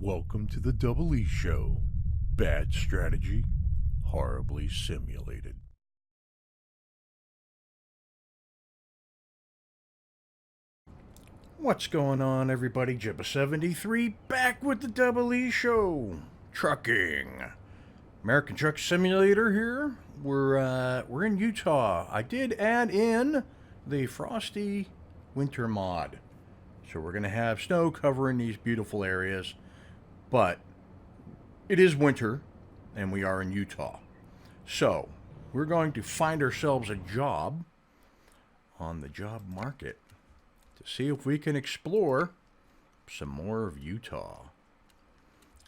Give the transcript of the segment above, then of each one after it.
Welcome to the DoubleEShow. Bad strategy, horribly simulated. What's going on, everybody? Jibba73 back with the DoubleEShow. Trucking. American Truck Simulator here. We're in Utah. I did add in the frosty winter mod. So we're going to have snow covering these beautiful areas. But it is winter, and we are in Utah. So we're going to find ourselves a job on the job market to see if we can explore some more of Utah.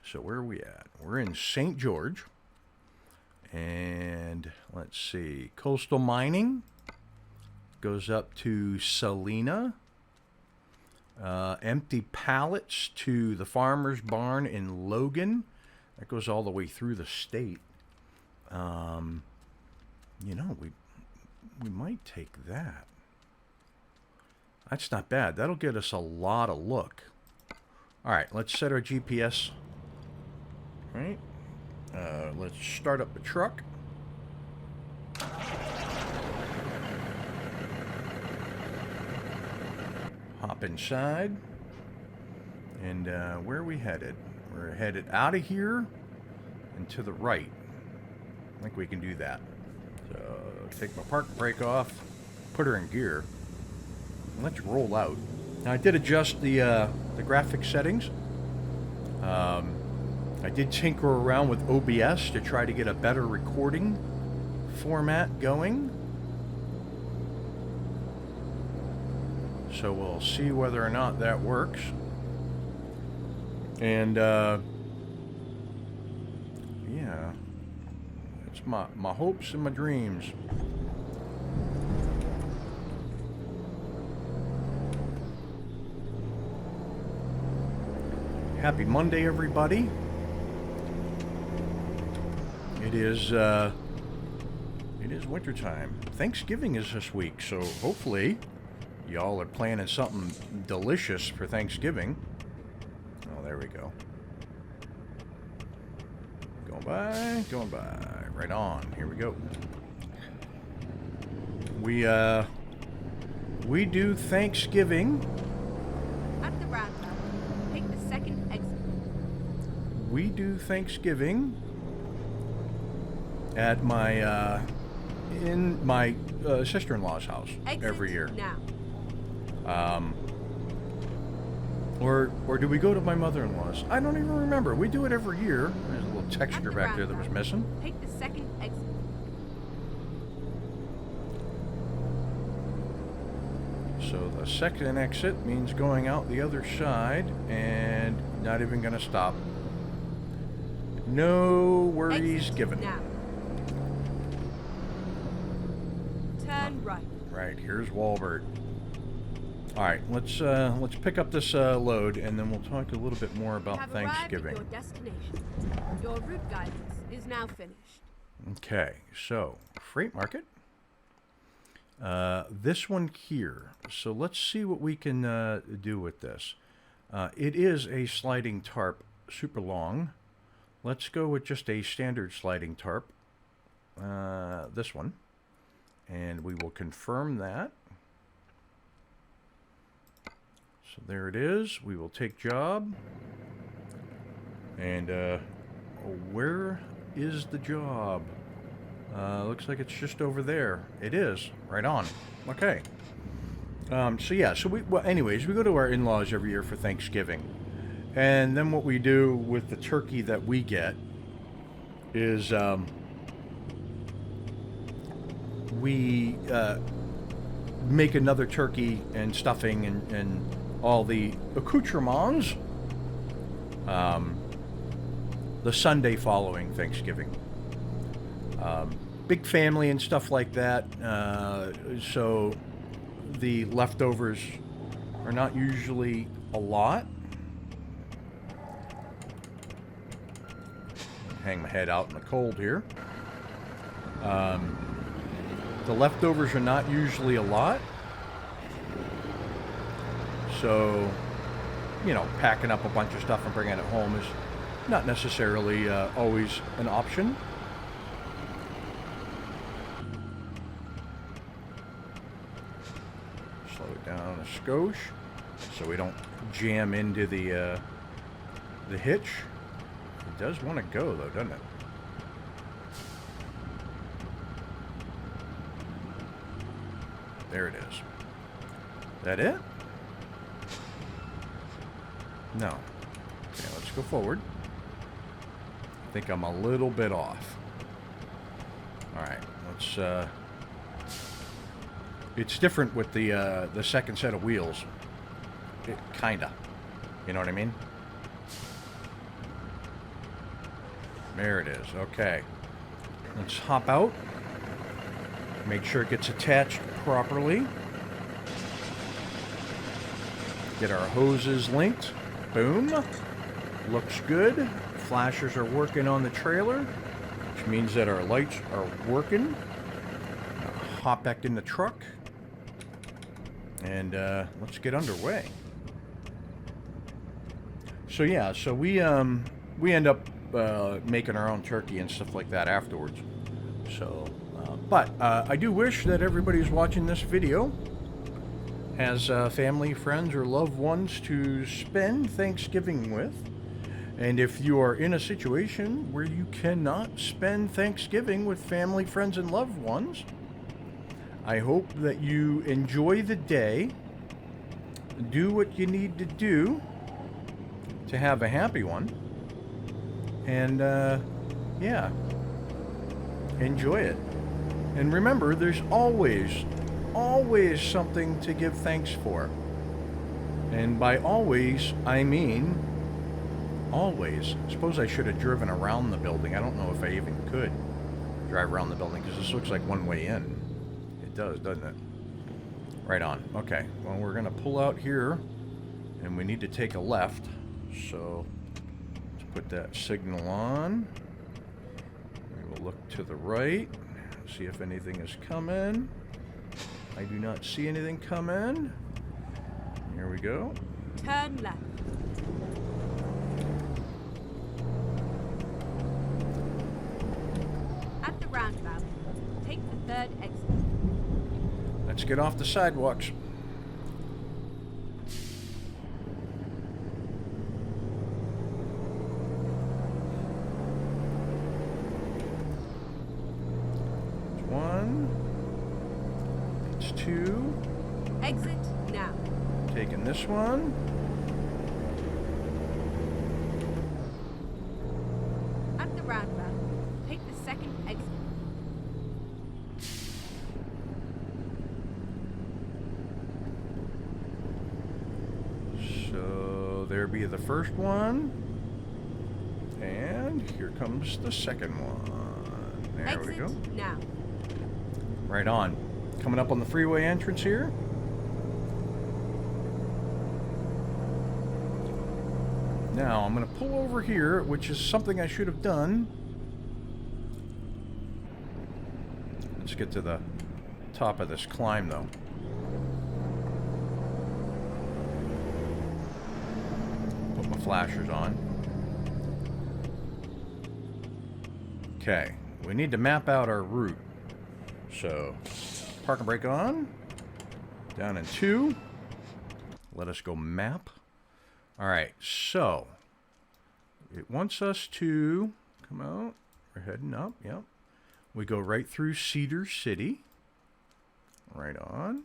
So where are we at? We're in St. George. And let's see, coastal mining goes up to Salina. Empty pallets to the farmer's barn in Logan. That goes all the way through the state. You know, we might take that. That's not bad. That'll get us a lot of look. All right, let's set our GPS. All right. Let's start up the truck. Hop inside. And where are we headed? We're headed out of here and to the right. I think we can do that. So take my park brake off, put her in gear, and let's roll out. Now I did adjust the graphic settings. I did tinker around with OBS to try to get a better recording format going. So we'll see whether or not that works. And yeah, it's my hopes and my dreams. Happy Monday, everybody. It is wintertime. Thanksgiving is this week, so hopefully y'all are planning something delicious for Thanksgiving. Oh, there we go. Going by. Right on. Here we go. We do Thanksgiving. At the roundabout, take the second exit. We do Thanksgiving at my in my sister-in-law's house every year. Now. Or do we go to my mother-in-law's? I don't even remember. We do it every year. There's a little texture back there that was missing. Take the second exit. So the second exit means going out the other side and not even going to stop. No worries Exit given. Now. Turn right. Right, here's Walbert. All right, let's pick up this load, and then we'll talk a little bit more about Thanksgiving. Arrived at your destination. Your route guidance is now finished. Okay, so freight market. This one here. So let's see what we can do with this. It is a sliding tarp, super long. Let's go with just a standard sliding tarp. This one, and we will confirm that. So there it is. We will take job. And where is the job? Looks like it's just over there. It is. Right on. Okay. So yeah, anyways, we go to our in-laws every year for Thanksgiving. And then what we do with the turkey that we get is we make another turkey and stuffing and all the accoutrements the Sunday following Thanksgiving. Big family and stuff like that, so the leftovers are not usually a lot. Hang my head out in the cold here. The leftovers are not usually a lot. So you know, packing up a bunch of stuff and bringing it home is not necessarily always an option. Slow it down a skosh so we don't jam into the hitch. It does want to go though, doesn't it? There it is. That it? No. Okay, let's go forward. I think I'm a little bit off. Alright, let's it's different with the second set of wheels. It kinda. You know what I mean? There it is. Okay. Let's hop out. Make sure it gets attached properly. Get our hoses linked. Boom. Looks good. Flashers are working on the trailer, which means that our lights are working. Hop back in the truck. And let's get underway. So yeah, so we end up making our own turkey and stuff like that afterwards. So, but I do wish that everybody who's watching this video has family, friends, or loved ones to spend Thanksgiving with. And if you are in a situation where you cannot spend Thanksgiving with family, friends, and loved ones, I hope that you enjoy the day, do what you need to do to have a happy one, and yeah, enjoy it. And remember, there's always something to give thanks for. And by always, I mean always. I suppose I should have driven around the building. I don't know if I even could drive around the building because this looks like one way in. It does, doesn't it? Right on. Okay. Well, we're going to pull out here, and we need to take a left. So let's put that signal on. We will look to the right, see if anything is coming. I do not see anything coming. Here we go. Turn left. At the roundabout, take the third exit. Let's get off the sidewalks. It's one. It's two. Exit now. Taking this one. At the roundabout, take the second exit. So there be the first one. And here comes the second one. There we go. Exit now. Right on. Coming up on the freeway entrance here. Now, I'm going to pull over here, which is something I should have done. Let's get to the top of this climb, though. Put my flashers on. Okay, we need to map out our route. So, park and brake on. Down in 2. Let us go map. Alright, so it wants us to come out. We're heading up, yep. We go right through Cedar City. Right on.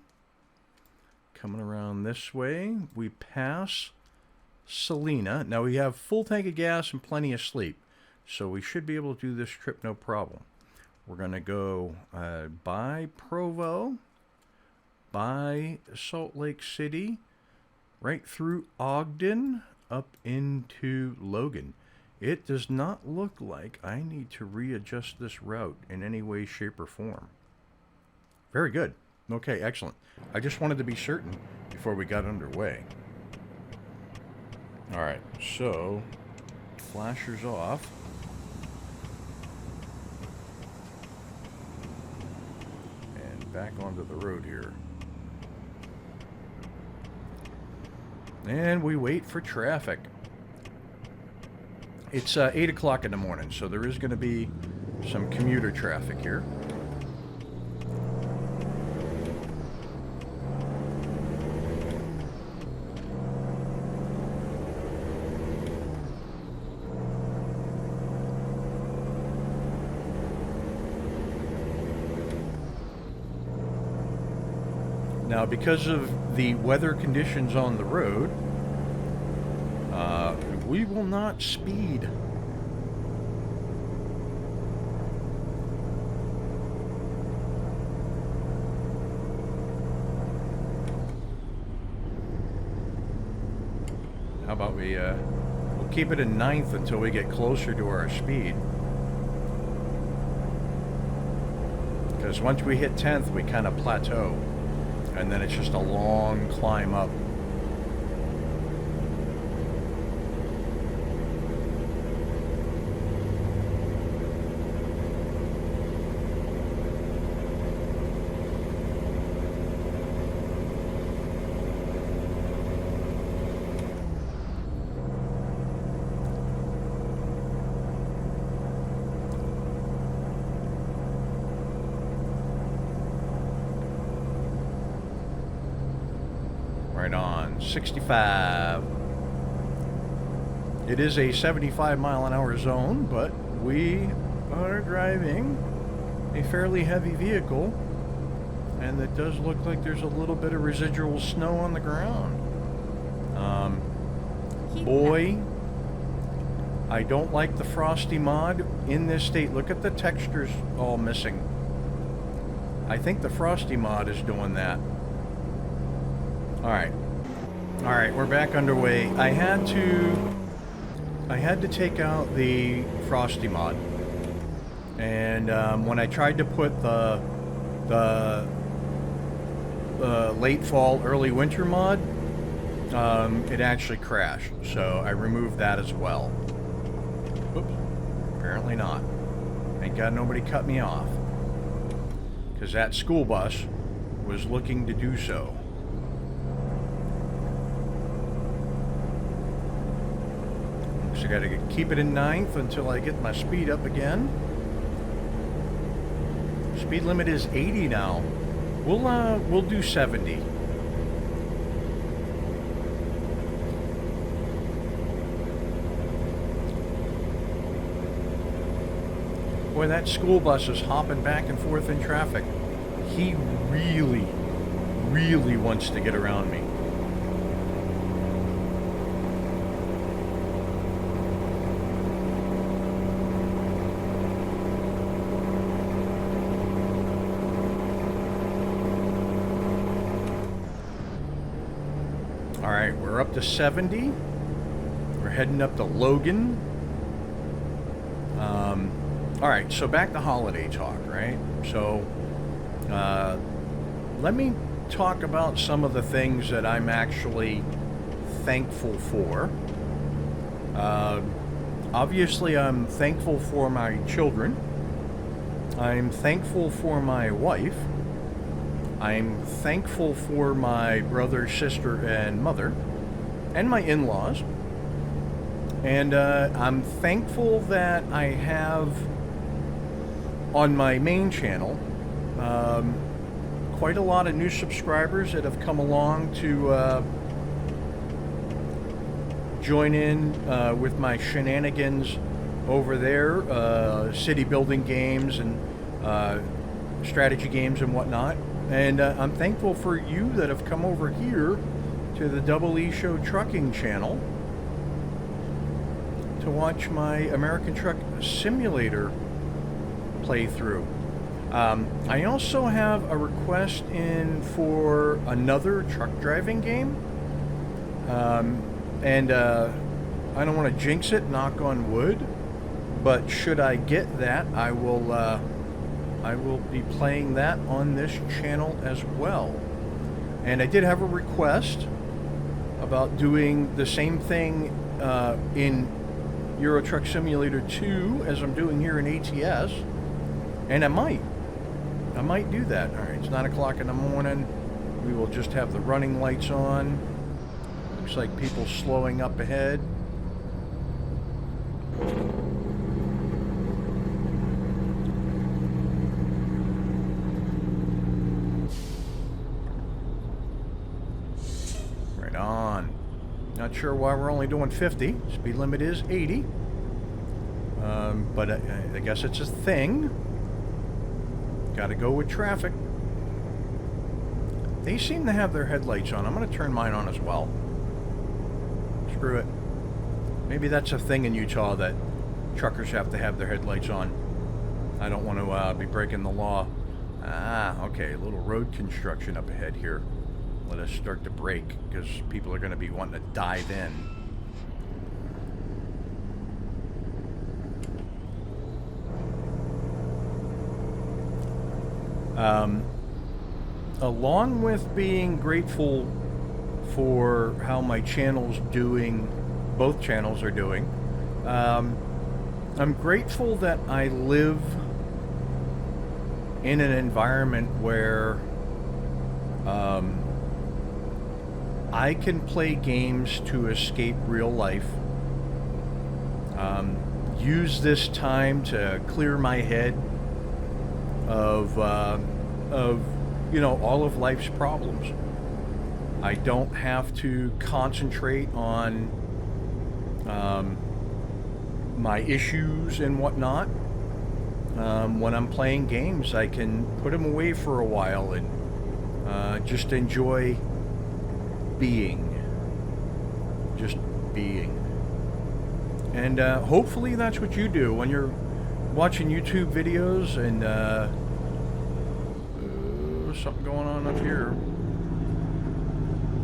Coming around this way, we pass Salina. Now we have full tank of gas and plenty of sleep, so we should be able to do this trip no problem. We're going to go by Provo, by Salt Lake City, right through Ogden, up into Logan. It does not look like I need to readjust this route in any way, shape, or form. Very good. Okay, excellent. I just wanted to be certain before we got underway. Alright, so, flashers off. And back onto the road here. And we wait for traffic. It's 8 o'clock in the morning, so there is going to be some commuter traffic here. Now, because of the weather conditions on the road, we will not speed. How about we'll keep it in 9th until we get closer to our speed. Because once we hit 10th, we kind of plateau. And then it's just a long climb up. Right on 65. It is a 75-mile-an-hour zone, but we are driving a fairly heavy vehicle, and it does look like there's a little bit of residual snow on the ground. Boy, I don't like the frosty mod in this state. Look at the textures all missing. I think the frosty mod is doing that. Alright, we're back underway. I had to take out the frosty mod, and when I tried to put the late fall, early winter mod, it actually crashed, so I removed that as well. Oops, apparently not. Thank God nobody cut me off, because that school bus was looking to do so. So I gotta keep it in 9th until I get my speed up again. Speed limit is 80 now. We'll do 70. Boy, that school bus is hopping back and forth in traffic. He really, really wants to get around me. Alright, we're up to 70. We're heading up to Logan. Alright, so back to holiday talk, right? So, let me talk about some of the things that I'm actually thankful for. Obviously, I'm thankful for my children. I'm thankful for my wife. I'm thankful for my brother, sister, and mother, and my in-laws. And I'm thankful that I have, on my main channel, quite a lot of new subscribers that have come along to join in with my shenanigans over there, city building games and strategy games and whatnot. And I'm thankful for you that have come over here to the DoubleEShow trucking channel to watch my American Truck Simulator playthrough. I also have a request in for another truck driving game. And I don't want to jinx it, knock on wood, but should I get that, I will be playing that on this channel as well. And I did have a request about doing the same thing in Euro Truck Simulator 2 as I'm doing here in ATS, and I might do that. All right, it's 9 o'clock in the morning. We will just have the running lights on. Looks like people slowing up ahead. Right on. Not sure why we're only doing 50. Speed limit is 80. But I guess it's a thing. Gotta go with traffic. They seem to have their headlights on. I'm gonna turn mine on as well. Screw it. Maybe that's a thing in Utah that truckers have to have their headlights on. I don't want to be breaking the law. Ah, okay. A little road construction up ahead here. Let us start to brake because people are going to be wanting to dive in. Along with being grateful for how my channel's doing, both channels are doing, I'm grateful that I live in an environment where I can play games to escape real life, use this time to clear my head of you know, all of life's problems. I don't have to concentrate on my issues and whatnot. When I'm playing games, I can put them away for a while and just enjoy being. Just being. And hopefully that's what you do when you're watching YouTube videos and something going on up here.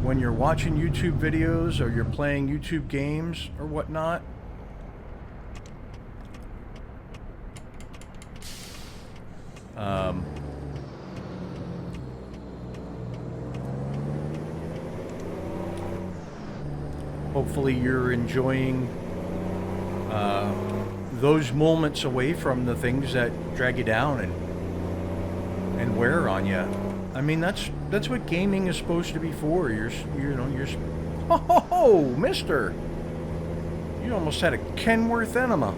When you're watching YouTube videos or you're playing YouTube games or whatnot, hopefully you're enjoying those moments away from the things that drag you down and wear on you. I mean, that's what gaming is supposed to be for. You're oh, mister, you almost had a Kenworth enema.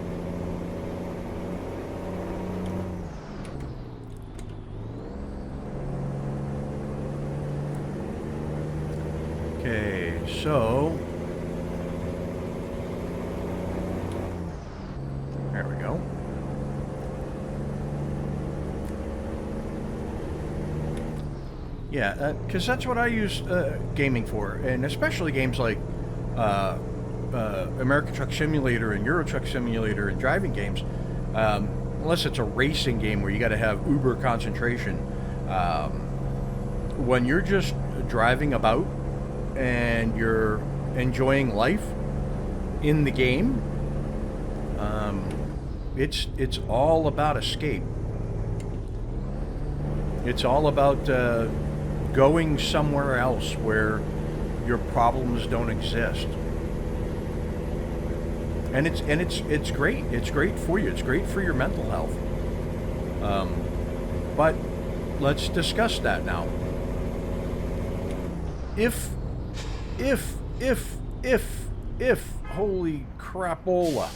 Okay, so there we go. Yeah, because that's what I use gaming for, and especially games like American Truck Simulator and Euro Truck Simulator and driving games. Unless it's a racing game where you got to have uber concentration. When you're just driving about and you're enjoying life in the game, it's all about escape. It's all about going somewhere else where your problems don't exist. And it's great. It's great for you. It's great for your mental health. But let's discuss that now. If holy crapola,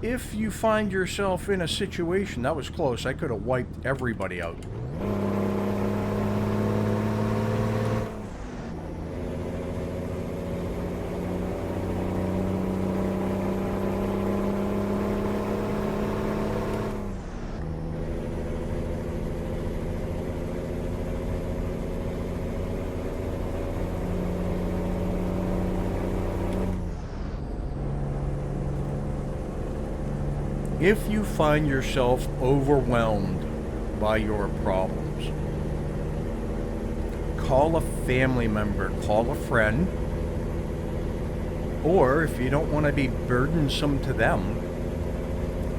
if you find yourself in a situation, that was close, I could have wiped everybody out. If you find yourself overwhelmed by your problems, call a family member, call a friend, or if you don't want to be burdensome to them,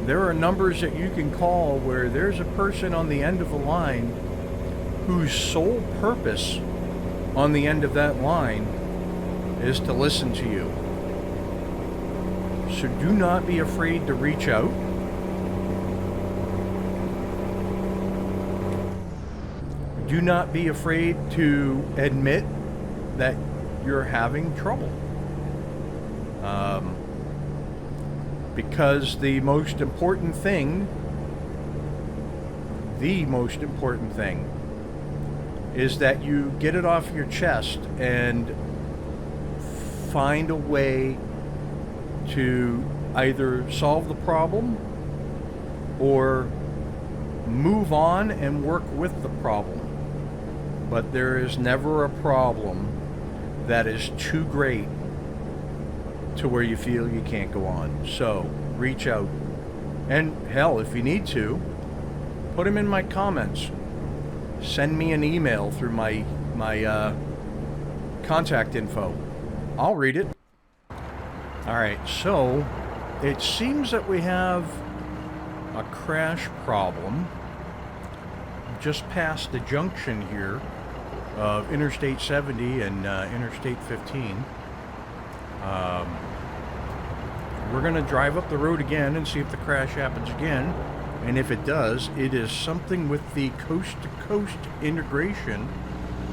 there are numbers that you can call where there's a person on the end of the line whose sole purpose on the end of that line is to listen to you. So do not be afraid to reach out. do not be afraid to admit that you're having trouble. Because the most important thing is that you get it off your chest and find a way to either solve the problem or move on and work with the problem. But there is never a problem that is too great to where you feel you can't go on. So reach out, and hell, if you need to, put them in my comments. Send me an email through my contact info. I'll read it. All right, so it seems that we have a crash problem just past the junction here of Interstate 70 and Interstate 15. We're going to drive up the road again and see if the crash happens again. And if it does, it is something with the coast-to-coast integration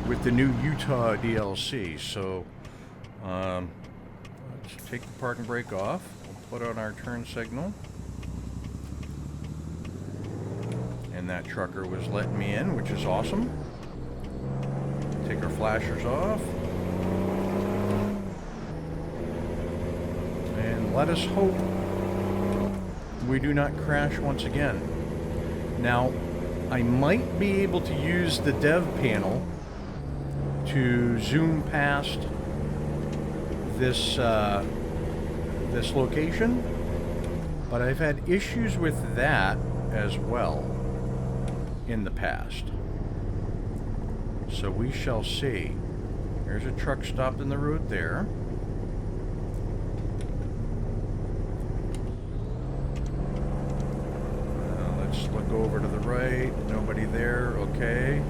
with the new Utah DLC. So, let's take the parking brake off. We'll put on our turn signal. And that trucker was letting me in, which is awesome. Take our flashers off. And let us hope we do not crash once again. Now, I might be able to use the dev panel to zoom past this this location, but I've had issues with that as well in the past. So we shall see. There's a truck stopped in the road there. Let's look over to the right. Nobody there. Okay.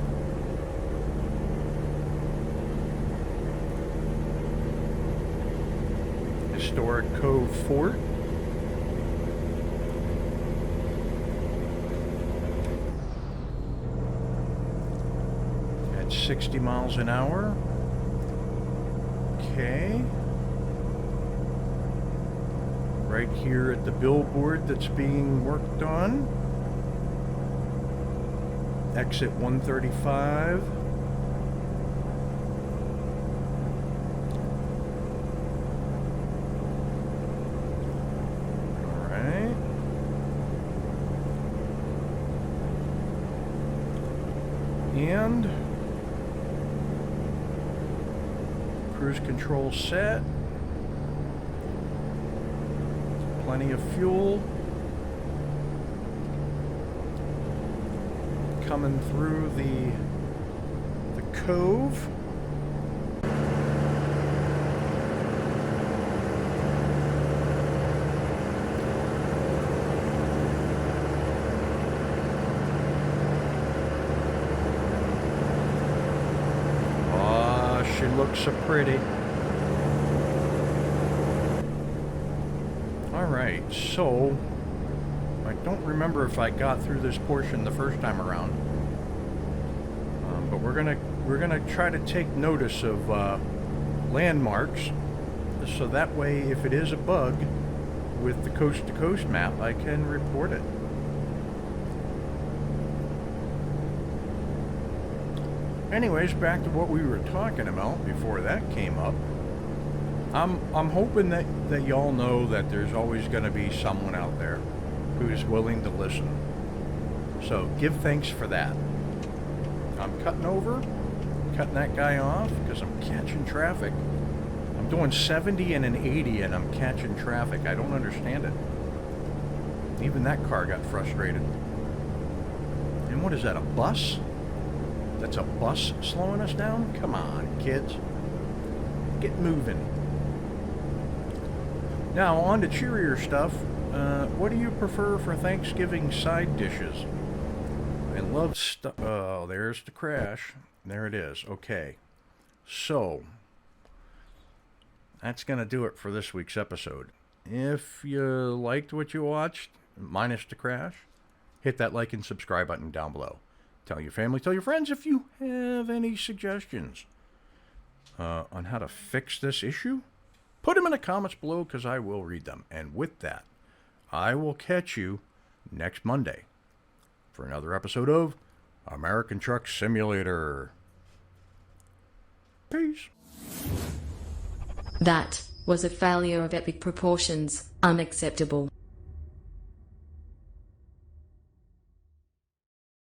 Historic Cove Fort. At 60 miles an hour. Okay. Right here at the billboard that's being worked on. Exit 135. Alright. And cruise control set. Plenty of fuel. Coming through the cove. Oh, she looks so pretty. All right, so I don't remember if I got through this portion the first time around, but we're gonna try to take notice of landmarks, so that way, if it is a bug with the coast-to-coast map, I can report it. Anyways, back to what we were talking about before that came up. I'm hoping that y'all know that there's always going to be someone out there who's willing to listen. So give thanks for that. I'm cutting that guy off because I'm catching traffic. I'm doing 70 and an 80 and I'm catching traffic. I don't understand it. Even that car got frustrated. And what is that, a bus? That's a bus slowing us down? Come on, kids. Get moving. Now, on to cheerier stuff. What do you prefer for Thanksgiving side dishes? I love stuff. Oh, there's the crash. There it is. Okay. So, that's going to do it for this week's episode. If you liked what you watched, minus the crash, hit that like and subscribe button down below. Tell your family, tell your friends if you have any suggestions on how to fix this issue. Put them in the comments below because I will read them. And with that, I will catch you next Monday for another episode of American Truck Simulator. Peace. That was a failure of epic proportions. Unacceptable.